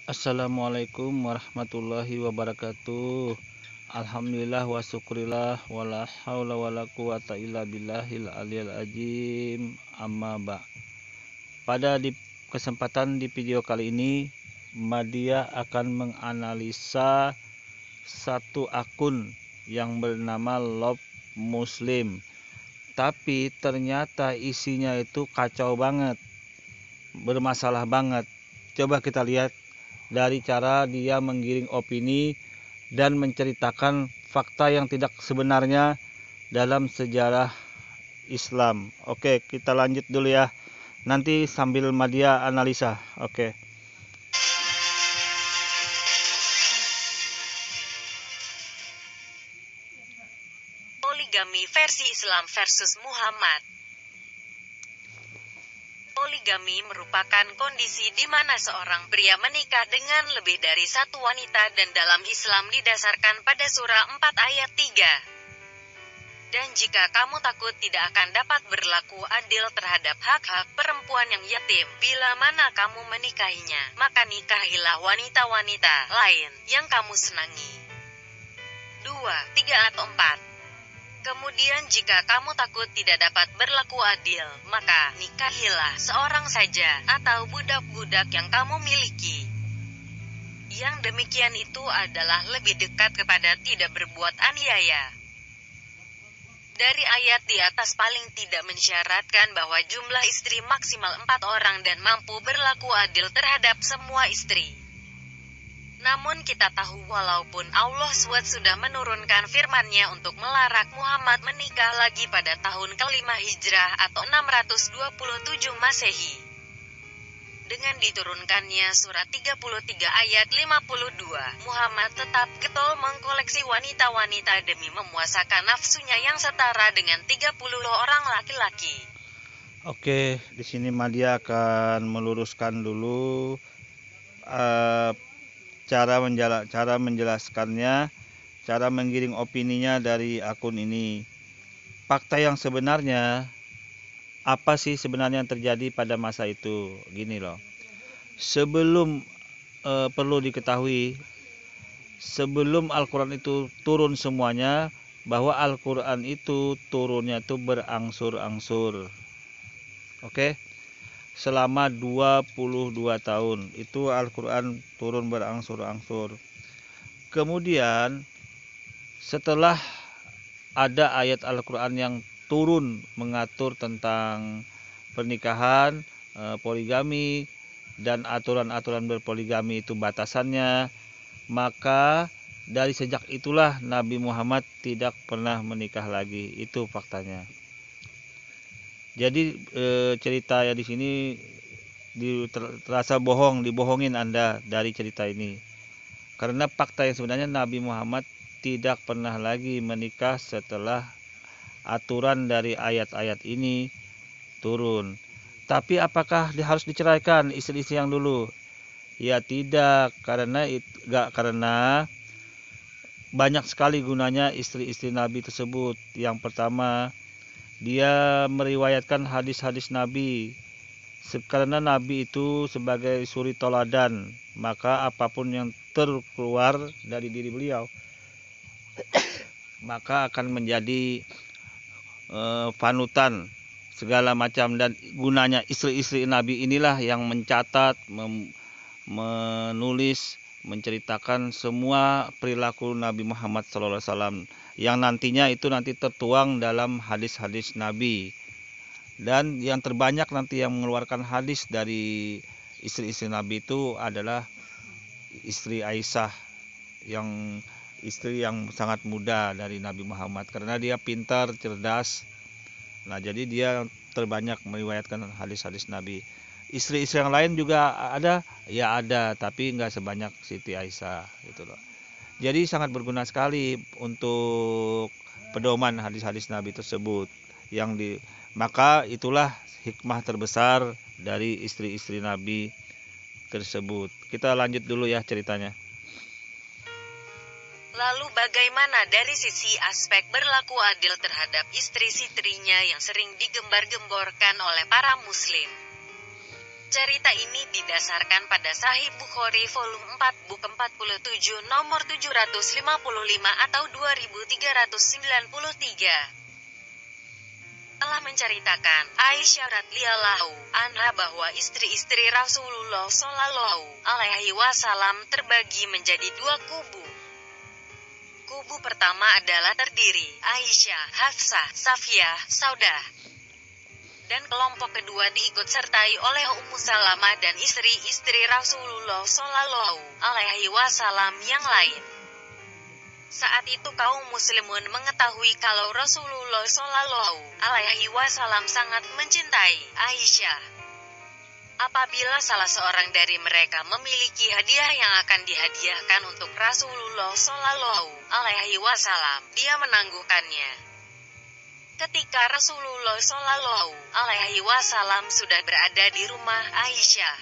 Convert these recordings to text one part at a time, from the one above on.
Assalamualaikum warahmatullahi wabarakatuh. Alhamdulillah wa syukurillah wala haula wala quwata illa billahil aliyil azim. Amma ba. Pada kesempatan di video kali ini, Madia akan menganalisa satu akun yang bernama Love Muslim. Tapi ternyata isinya itu kacau banget, bermasalah banget. Coba kita lihat dari cara dia menggiring opini dan menceritakan fakta yang tidak sebenarnya dalam sejarah Islam. Oke, kita lanjut dulu ya. Nanti sambil Madia analisa. Oke. Poligami versi Islam versus Muhammad. Poligami merupakan kondisi di mana seorang pria menikah dengan lebih dari satu wanita dan dalam Islam didasarkan pada surah 4 ayat 3. Dan jika kamu takut tidak akan dapat berlaku adil terhadap hak-hak perempuan yang yatim, bila mana kamu menikahinya, maka nikahilah wanita-wanita lain yang kamu senangi. 2, 3 atau 4. Kemudian jika kamu takut tidak dapat berlaku adil, maka nikahilah seorang saja atau budak-budak yang kamu miliki. Yang demikian itu adalah lebih dekat kepada tidak berbuat aniaya. Dari ayat di atas paling tidak mensyaratkan bahwa jumlah istri maksimal 4 orang dan mampu berlaku adil terhadap semua istri. Namun kita tahu walaupun Allah SWT sudah menurunkan firman-Nya untuk melarang Muhammad menikah lagi pada tahun ke-5 Hijrah atau 627 Masehi. Dengan diturunkannya surat 33 ayat 52, Muhammad tetap getol mengkoleksi wanita-wanita demi memuasakan nafsunya yang setara dengan 30 orang laki-laki. Oke, di sini Madia akan meluruskan dulu cara menjelaskannya, cara menggiring opininya dari akun ini. Fakta yang sebenarnya, apa sih sebenarnya yang terjadi pada masa itu? Gini loh. Perlu diketahui, sebelum Al-Quran itu turun semuanya, bahwa Al-Quran itu turunnya itu berangsur-angsur. Oke? Selama 22 tahun itu Al-Quran turun berangsur-angsur. Kemudian setelah ada ayat Al-Quran yang turun mengatur tentang pernikahan, poligami, dan aturan-aturan berpoligami itu batasannya, maka dari sejak itulah Nabi Muhammad tidak pernah menikah lagi. Itu faktanya. Jadi cerita ya di sini terasa dibohongin Anda dari cerita ini. Karena fakta yang sebenarnya Nabi Muhammad tidak pernah lagi menikah setelah aturan dari ayat-ayat ini turun. Tapi apakah dia harus diceraikan istri-istri yang dulu? Ya tidak, karena banyak sekali gunanya istri-istri Nabi tersebut. Yang pertama, dia meriwayatkan hadis-hadis Nabi. Karena Nabi itu sebagai suri toladan, maka apapun yang terkeluar dari diri beliau maka akan menjadi panutan segala macam. Dan gunanya istri-istri Nabi inilah yang mencatat, menulis, menceritakan semua perilaku Nabi Muhammad SAW yang nantinya itu nanti tertuang dalam hadis-hadis Nabi. Dan yang terbanyak nanti yang mengeluarkan hadis dari istri-istri Nabi itu adalah istri Aisyah, yang istri yang sangat muda dari Nabi Muhammad, karena dia pintar, cerdas. Nah, jadi dia terbanyak meriwayatkan hadis-hadis Nabi. Istri-istri yang lain juga ada, ya ada, tapi nggak sebanyak Siti Aisyah gitu loh. Jadi sangat berguna sekali untuk pedoman hadis-hadis Nabi tersebut. Maka itulah hikmah terbesar dari istri-istri Nabi tersebut. Kita lanjut dulu ya ceritanya. Lalu bagaimana dari sisi aspek berlaku adil terhadap istri-istrinya yang sering digembar-gemborkan oleh para muslim? Cerita ini didasarkan pada Sahih Bukhari volume 4 buku 47 nomor 755 atau 2393. Telah menceritakan Aisyah radhiyallahu anha bahwa istri-istri Rasulullah Shallallahu alaihi wasallam terbagi menjadi dua kubu. Kubu pertama adalah terdiri Aisyah, Hafsah, Safiyah, Saudah. Dan kelompok kedua diikut sertai oleh Ummu Salamah dan istri-istri Rasulullah Shallallahu alaihi wasallam yang lain. Saat itu kaum muslimun mengetahui kalau Rasulullah Shallallahu alaihi wasallam sangat mencintai Aisyah. Apabila salah seorang dari mereka memiliki hadiah yang akan dihadiahkan untuk Rasulullah Shallallahu alaihi wasallam, dia menangguhkannya. Ketika Rasulullah Shallallahu alaihi wasallam sudah berada di rumah Aisyah,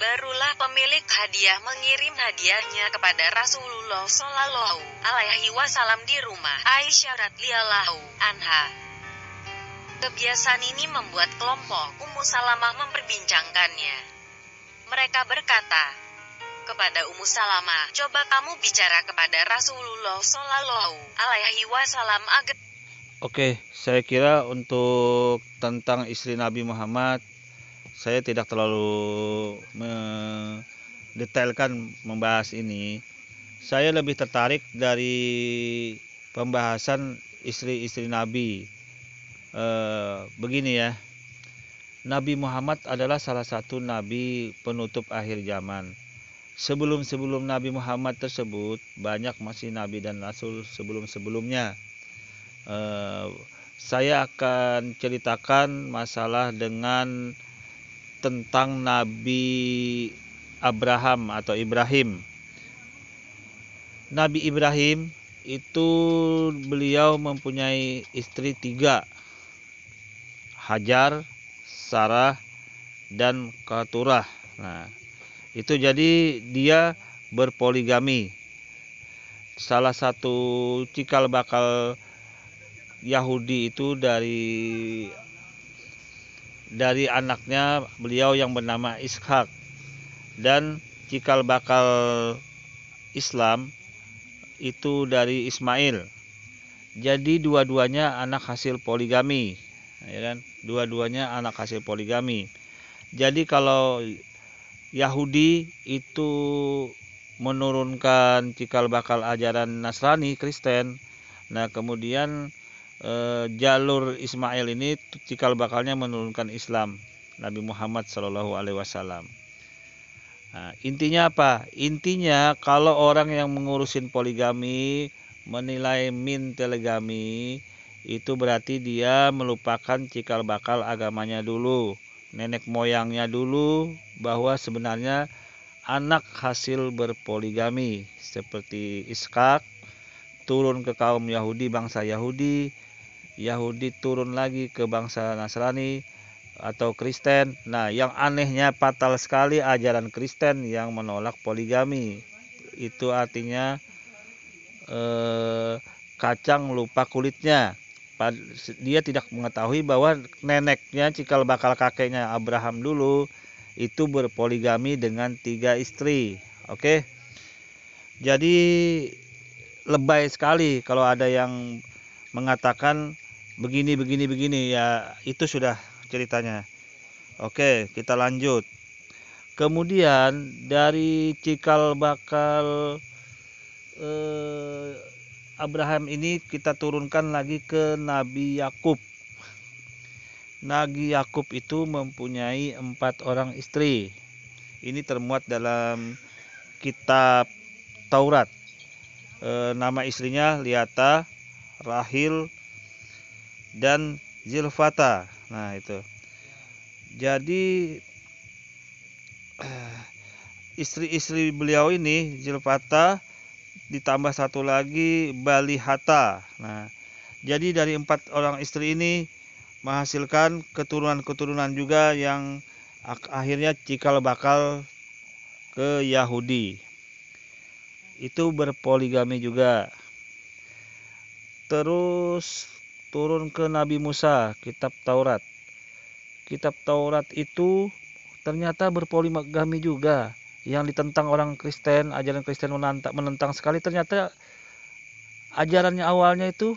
barulah pemilik hadiah mengirim hadiahnya kepada Rasulullah Shallallahu alaihi wasallam di rumah Aisyah radhiyallahu anha. Kebiasaan ini membuat kelompok Ummu Salamah memperbincangkannya. Mereka berkata kepada Ummu Salamah, "Coba kamu bicara kepada Rasulullah Shallallahu alaihi wasallam agar..." Oke, saya kira untuk tentang istri Nabi Muhammad saya tidak terlalu mendetailkan membahas ini. Saya lebih tertarik dari pembahasan istri-istri Nabi. Begini ya, Nabi Muhammad adalah salah satu Nabi penutup akhir zaman. Sebelum Nabi Muhammad tersebut, banyak masih Nabi dan Rasul sebelum-sebelumnya. Saya akan ceritakan masalah dengan tentang Nabi Abraham atau Ibrahim. Nabi Ibrahim itu beliau mempunyai istri 3, Hajar, Sarah, dan Keturah. Nah, itu jadi dia berpoligami. Salah satu cikal bakal Yahudi itu dari anaknya beliau yang bernama Ishak, dan cikal bakal Islam itu dari Ismail. Jadi dua-duanya anak hasil poligami, ya kan? Dua-duanya anak hasil poligami. Jadi kalau Yahudi itu menurunkan cikal bakal ajaran Nasrani, Kristen. Nah, kemudian jalur Ismail ini cikal bakalnya menurunkan Islam, Nabi Muhammad SAW. Nah, intinya apa? Intinya kalau orang yang mengurusin poligami menilai min telegami, itu berarti dia melupakan cikal bakal agamanya dulu, nenek moyangnya dulu, bahwa sebenarnya anak hasil berpoligami seperti Ishak turun ke kaum Yahudi, bangsa Yahudi, Yahudi turun lagi ke bangsa Nasrani atau Kristen. Nah, yang anehnya fatal sekali ajaran Kristen yang menolak poligami. Itu artinya kacang lupa kulitnya. Dia tidak mengetahui bahwa neneknya, cikal bakal kakeknya Abraham dulu itu berpoligami dengan 3 istri. Oke. Jadi lebay sekali kalau ada yang mengatakan begini ya, itu sudah ceritanya. Oke, kita lanjut. Kemudian dari cikal bakal Abraham ini kita turunkan lagi ke Nabi Yakub. Nabi Yakub itu mempunyai 4 orang istri. Ini termuat dalam kitab Taurat. Nama istrinya Liata, Rahil, dan Zilfata. Nah, itu. Jadi istri-istri beliau ini, Zilfata ditambah satu lagi Balihata. Nah, jadi dari 4 orang istri ini menghasilkan keturunan-keturunan juga yang akhirnya cikal bakal ke Yahudi. Itu berpoligami juga. Terus turun ke Nabi Musa, kitab Taurat. Kitab Taurat itu ternyata berpoligami juga. Yang ditentang orang Kristen, ajaran Kristen menentang sekali. Ternyata ajarannya awalnya itu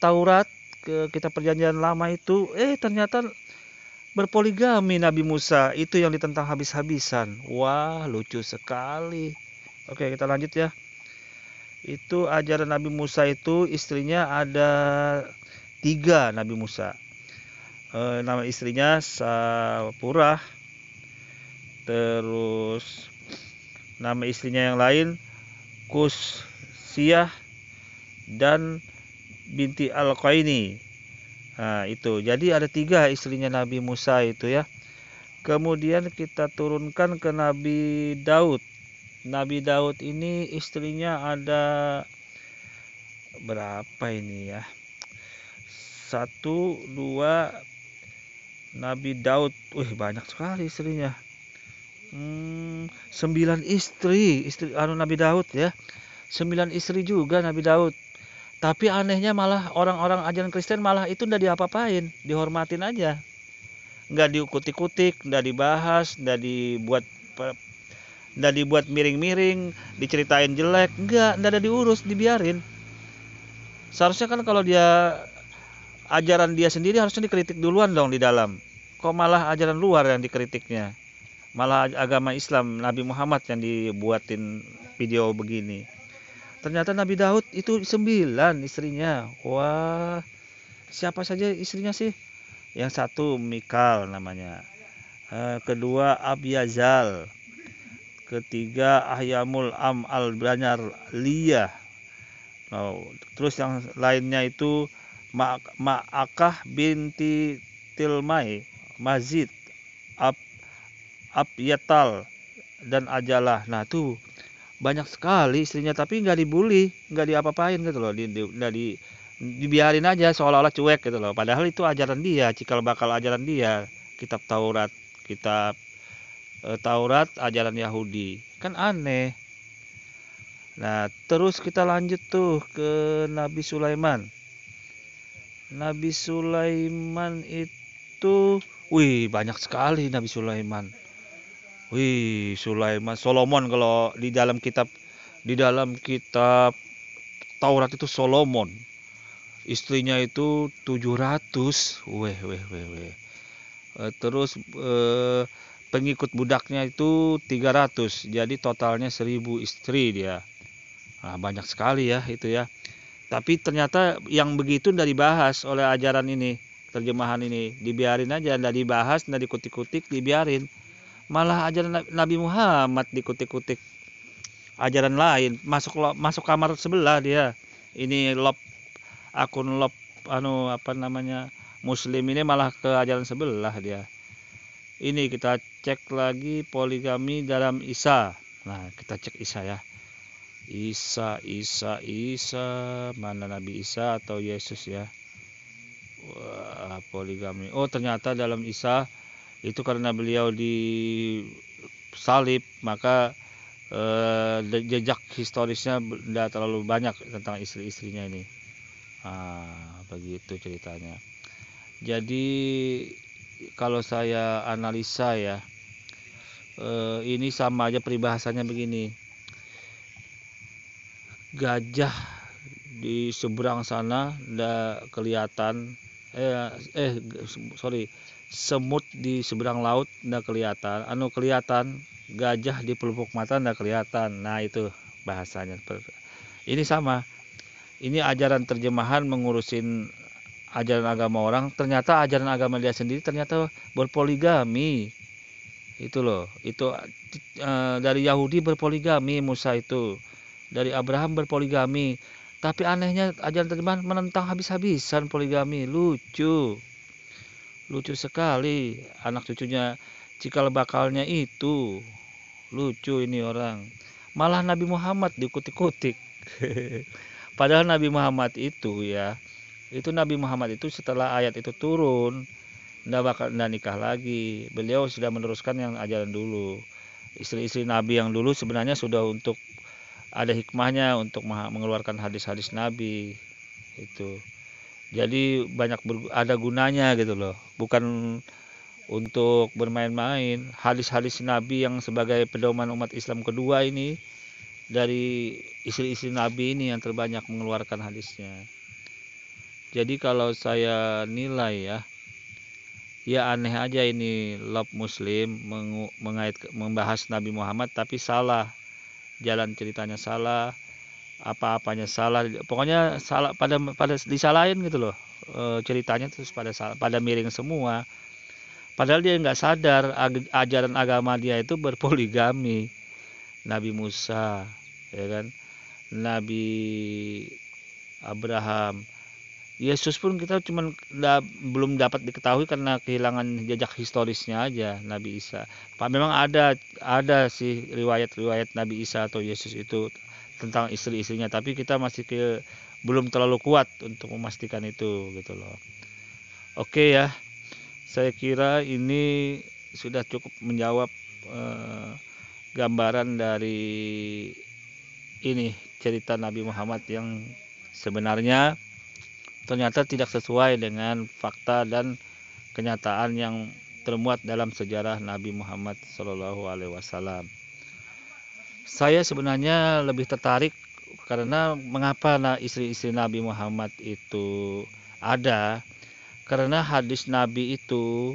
Taurat, kitab perjanjian lama itu, ternyata berpoligami Nabi Musa. Itu yang ditentang habis-habisan. Wah, lucu sekali. Oke, kita lanjut ya. Itu ajaran Nabi Musa itu istrinya ada 3 Nabi Musa. Nama istrinya Sapurah. Terus nama istrinya yang lain Kusyah dan binti Al-Qaini. Nah, itu. Jadi ada 3 istrinya Nabi Musa itu ya. Kemudian kita turunkan ke Nabi Daud. Nabi Daud ini istrinya ada berapa ini ya? 1, 2. Nabi Daud, banyak sekali istrinya. 9 istri Nabi Daud ya. 9 istri juga Nabi Daud. Tapi anehnya malah orang-orang ajaran Kristen malah itu nggak diapa-apain, dihormatin aja. Nggak diukutik-utik, nggak dibahas, nggak dibuat miring-miring, diceritain jelek, nggak ada diurus, dibiarin. Seharusnya kan kalau dia ajaran dia sendiri harusnya dikritik duluan dong di dalam. Kok malah ajaran luar yang dikritiknya? Malah agama Islam Nabi Muhammad yang dibuatin video begini. Ternyata Nabi Daud itu 9 istrinya. Wah, siapa saja istrinya sih? Yang 1 Mikal namanya. Kedua Abiazal. Ketiga Ahyamul Am al-Banyar Liyah. Terus yang lainnya itu Ma'akah binti Tilmai, Mazid, Abyatal dan Ajalah. Nah, tuh banyak sekali istrinya, tapi nggak dibully, nggak diapa-apain gitu loh, dibiarin aja seolah-olah cuek gitu loh. Padahal itu ajaran dia, cikal bakal ajaran dia, kitab Taurat ajaran Yahudi. Kan aneh. Nah, terus kita lanjut tuh ke Nabi Sulaiman. Nabi Sulaiman itu, banyak sekali Nabi Sulaiman. Sulaiman, Solomon kalau di dalam kitab Taurat itu Solomon. Istrinya itu 700. Terus pengikut budaknya itu 300. Jadi totalnya 1000 istri dia. Nah, banyak sekali ya itu ya. Tapi ternyata yang begitu tidak dibahas oleh ajaran ini, terjemahan ini. Dibiarin aja, tidak dibahas, tidak dikutik-kutik, dibiarin. Malah ajaran Nabi Muhammad dikutik-kutik. Ajaran lain, masuk kamar sebelah dia. Ini akun Muslim ini malah ke ajaran sebelah dia. Ini kita cek lagi poligami dalam Isa. Nah, kita cek Isa ya. Isa, mana Nabi Isa atau Yesus ya? Wah, poligami. Ternyata dalam Isa itu karena beliau disalib, maka jejak historisnya tidak terlalu banyak tentang istri-istrinya ini. Begitu ceritanya. Jadi kalau saya analisa ya, ini sama aja peribahasanya begini. Gajah di seberang sana ndak kelihatan, semut di seberang laut ndak kelihatan, kelihatan gajah di pelupuk mata ndak kelihatan. Nah, itu bahasanya. Ini sama. Ini ajaran terjemahan mengurusin ajaran agama orang, ternyata ajaran agama dia sendiri ternyata berpoligami. Itu loh, itu dari Yahudi berpoligami Musa itu, dari Abraham berpoligami. Tapi anehnya ajaran terjemahan menentang habis-habisan poligami. Lucu sekali. Anak cucunya cikal bakalnya itu lucu ini orang. Malah Nabi Muhammad dikutik-kutik. Padahal Nabi Muhammad itu setelah ayat itu turun, nggak nikah lagi. Beliau sudah meneruskan yang ajaran dulu. Istri-istri Nabi yang dulu sebenarnya sudah untuk ada hikmahnya untuk mengeluarkan hadis-hadis Nabi itu. Jadi banyak ada gunanya gitu loh. Bukan untuk bermain-main. Hadis-hadis Nabi yang sebagai pedoman umat Islam kedua ini, dari istri-istri Nabi ini yang terbanyak mengeluarkan hadisnya. Jadi kalau saya nilai ya aneh aja ini Love Muslim membahas Nabi Muhammad tapi salah. Jalan ceritanya salah, apa-apanya salah. Pokoknya salah, pada disalahin gitu loh. Ceritanya terus pada miring semua. Padahal dia nggak sadar ajaran agama dia itu berpoligami. Nabi Musa, ya kan? Nabi Abraham, Yesus pun kita belum dapat diketahui karena kehilangan jejak historisnya aja. Nabi Isa, memang ada sih riwayat-riwayat Nabi Isa atau Yesus itu tentang istri-istrinya, tapi kita masih belum terlalu kuat untuk memastikan itu gitu loh. Oke ya, saya kira ini sudah cukup menjawab gambaran dari ini cerita Nabi Muhammad yang sebenarnya ternyata tidak sesuai dengan fakta dan kenyataan yang termuat dalam sejarah Nabi Muhammad SAW. Saya sebenarnya lebih tertarik karena mengapa istri-istri Nabi Muhammad itu ada, karena hadis Nabi itu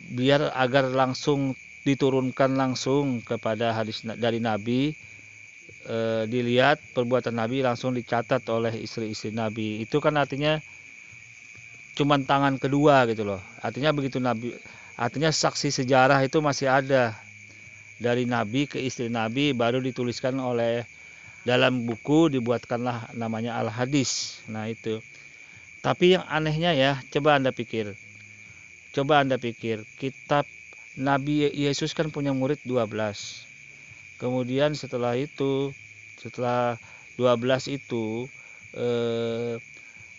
biar agar langsung diturunkan langsung kepada hadis dari Nabi, dilihat perbuatan Nabi langsung dicatat oleh istri-istri Nabi. Itu kan artinya cuman tangan kedua gitu loh. Artinya begitu Nabi, artinya saksi sejarah itu masih ada dari Nabi ke istri Nabi, baru dituliskan oleh dalam buku, dibuatkanlah namanya Al-Hadis. Nah itu. Tapi yang anehnya ya, coba Anda pikir, kitab Nabi Yesus kan punya murid 12. Kemudian setelah 12 itu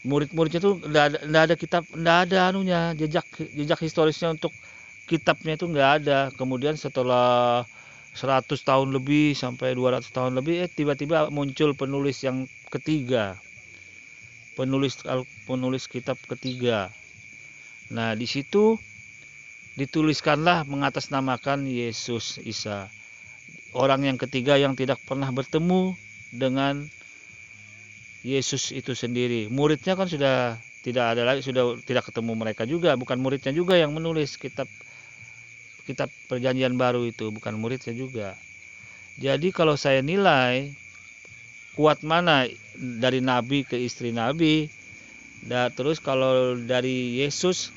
murid-muridnya tuh enggak ada kitab, enggak ada jejak historisnya untuk kitabnya itu enggak ada. Kemudian setelah 100 tahun lebih sampai 200 tahun lebih tiba-tiba muncul penulis yang ketiga. Penulis kitab ketiga. Nah, di situ dituliskanlah mengatasnamakan Yesus Isa. Orang yang ketiga yang tidak pernah bertemu dengan Yesus itu sendiri. Muridnya kan sudah tidak ada lagi, sudah tidak ketemu mereka juga, bukan muridnya juga yang menulis kitab Perjanjian Baru itu, bukan muridnya juga. Jadi kalau saya nilai kuat mana dari Nabi ke istri Nabi, terus kalau dari Yesus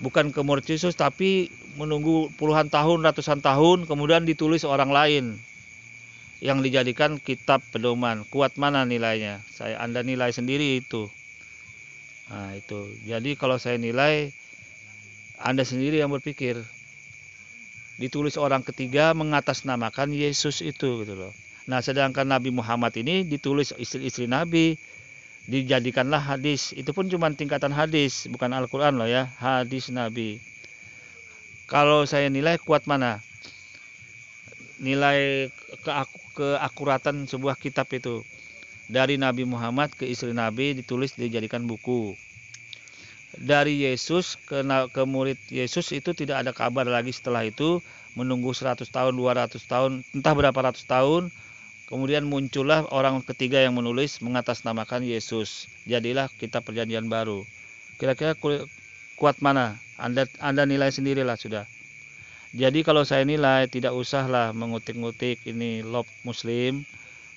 bukan ke murid Yesus tapi menunggu puluhan tahun, ratusan tahun, kemudian ditulis orang lain yang dijadikan kitab pedoman. Kuat mana nilainya? Anda nilai sendiri itu. Nah itu. Jadi kalau saya nilai, Anda sendiri yang berpikir. Ditulis orang ketiga mengatasnamakan Yesus itu gitu loh. Nah sedangkan Nabi Muhammad ini ditulis istri-istri Nabi, dijadikanlah hadis. Itu pun cuma tingkatan hadis, bukan Al-Quran loh ya, hadis Nabi. Kalau saya nilai kuat mana? Nilai keakuratan sebuah kitab itu. Dari Nabi Muhammad ke istri Nabi ditulis, dijadikan buku. Dari Yesus ke murid Yesus itu tidak ada kabar lagi setelah itu. Menunggu 100 tahun, 200 tahun, entah berapa ratus tahun. Kemudian muncullah orang ketiga yang menulis mengatasnamakan Yesus. Jadilah kitab Perjanjian Baru. Kira-kira kuat mana? Anda nilai sendirilah sudah. Jadi kalau saya nilai tidak usahlah mengutik-ngutik ini Love Muslim,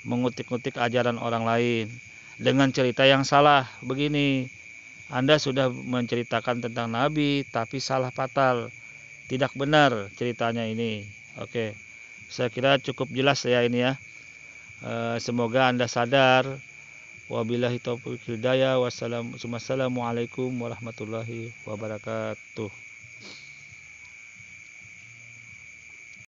mengutik-ngutik ajaran orang lain dengan cerita yang salah begini. Anda sudah menceritakan tentang Nabi tapi salah fatal. Tidak benar ceritanya ini. Oke. Saya kira cukup jelas ya ini ya. Semoga Anda sadar. Wabillahi taufiq hidayah. Wassalamualaikum warahmatullahi wabarakatuh.